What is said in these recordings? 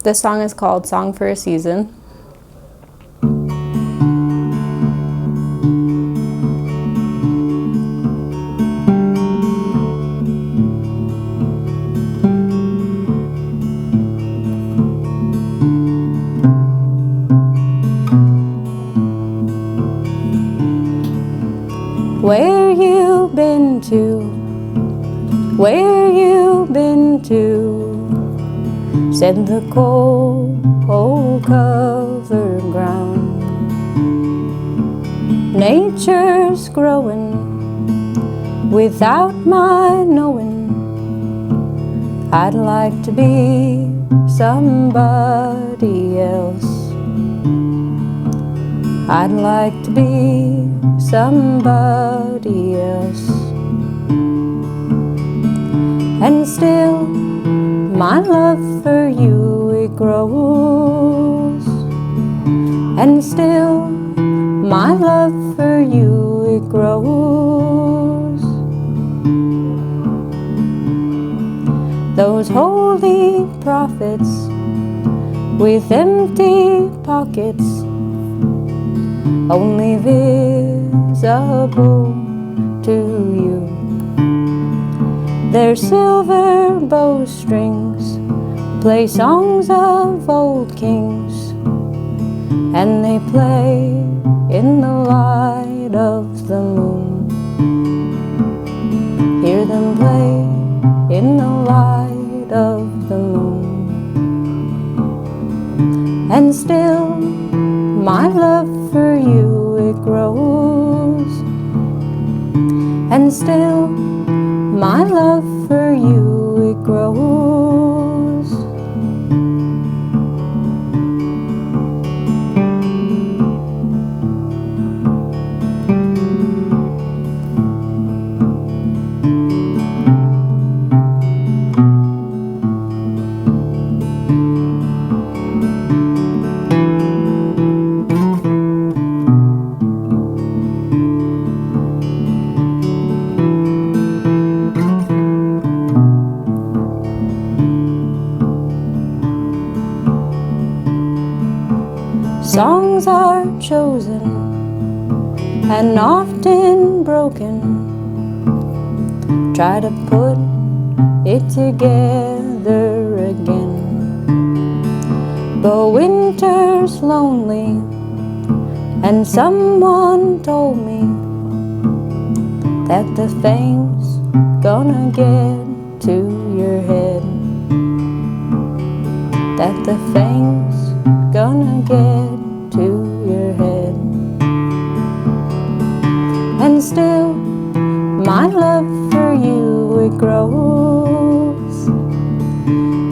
This song is called Song for a Season. Where you been to? Where you been to? Said the cold, old covered ground. Nature's growing without my knowing. I'd like to be somebody else. I'd like to be somebody else. And still, my love for you, it grows. And still, my love for you, it grows. Those holy prophets with empty pockets, only visible to you. Their silver bowstrings play songs of old kings, and they play in the light of the moon. Hear them play in the light of the moon. And still, my love for you, it grows. And still, my love for you, it grows. Songs are chosen and often broken. Try to put it together again. But winter's lonely, and someone told me that the fame's gonna get to your head. That the fame's gonna get to your head. And still, my love for you, it grows.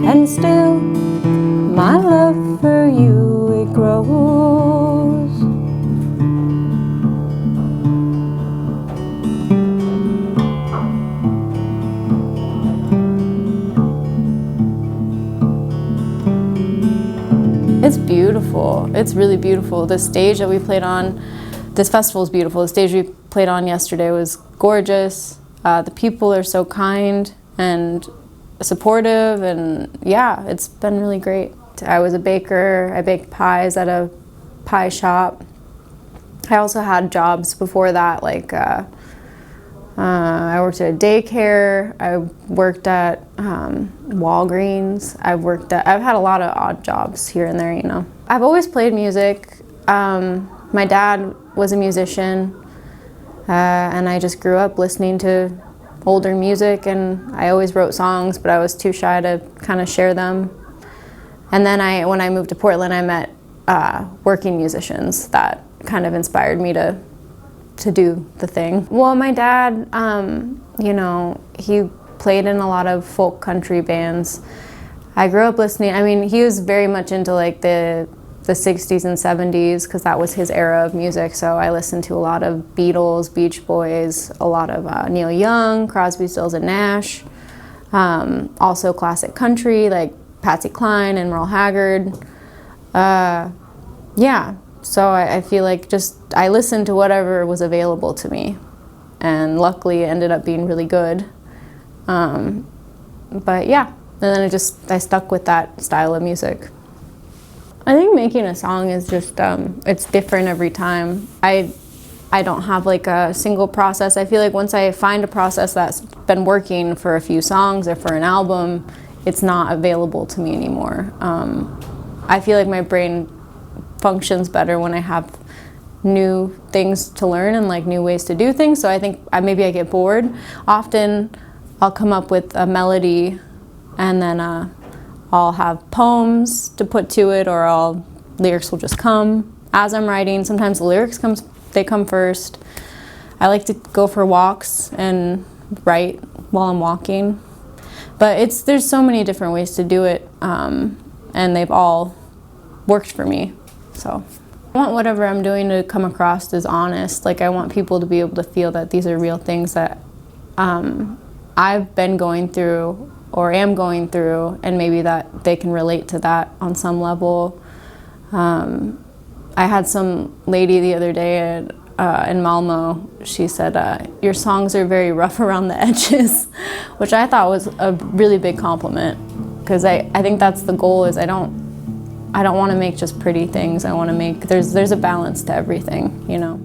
And still, my love for you, it grows. It's beautiful. It's really beautiful. The stage that we played on, this festival is beautiful. The stage we played on yesterday was gorgeous. The people are so kind and supportive, and yeah, it's been really great. I was a baker. I baked pies at a pie shop. I also had jobs before that, like I worked at a daycare. I worked at Walgreens. I've had a lot of odd jobs here and there, you know. I've always played music. My dad was a musician, and I just grew up listening to older music, and I always wrote songs, but I was too shy to kind of share them. And then when I moved to Portland, I met working musicians that kind of inspired me to do the thing. Well, my dad, you know, he played in a lot of folk country bands. I grew up listening, I mean, he was very much into like the 60s and 70s, because that was his era of music. So I listened to a lot of Beatles, Beach Boys, a lot of Neil Young, Crosby, Stills and Nash. Also classic country, like Patsy Cline and Merle Haggard. Yeah, so I feel like I listened to whatever was available to me, and luckily it ended up being really good. But yeah, and then I stuck with that style of music. I think making a song is just, it's different every time. I don't have like a single process. I feel like once I find a process that's been working for a few songs or for an album, it's not available to me anymore. I feel like my brain functions better when I have new things to learn and like new ways to do things. So I think maybe I get bored. Often I'll come up with a melody and then I'll have poems to put to it, or lyrics will just come as I'm writing. Sometimes the lyrics come first. I like to go for walks and write while I'm walking. But there's so many different ways to do it, and they've all worked for me. So I want whatever I'm doing to come across as honest. Like, I want people to be able to feel that these are real things that I've been going through or am going through, and maybe that they can relate to that on some level. I had some lady the other day in Malmo. She said, your songs are very rough around the edges, which I thought was a really big compliment, because I think that's the goal. Is I don't want to make just pretty things. I want to make, there's a balance to everything, you know.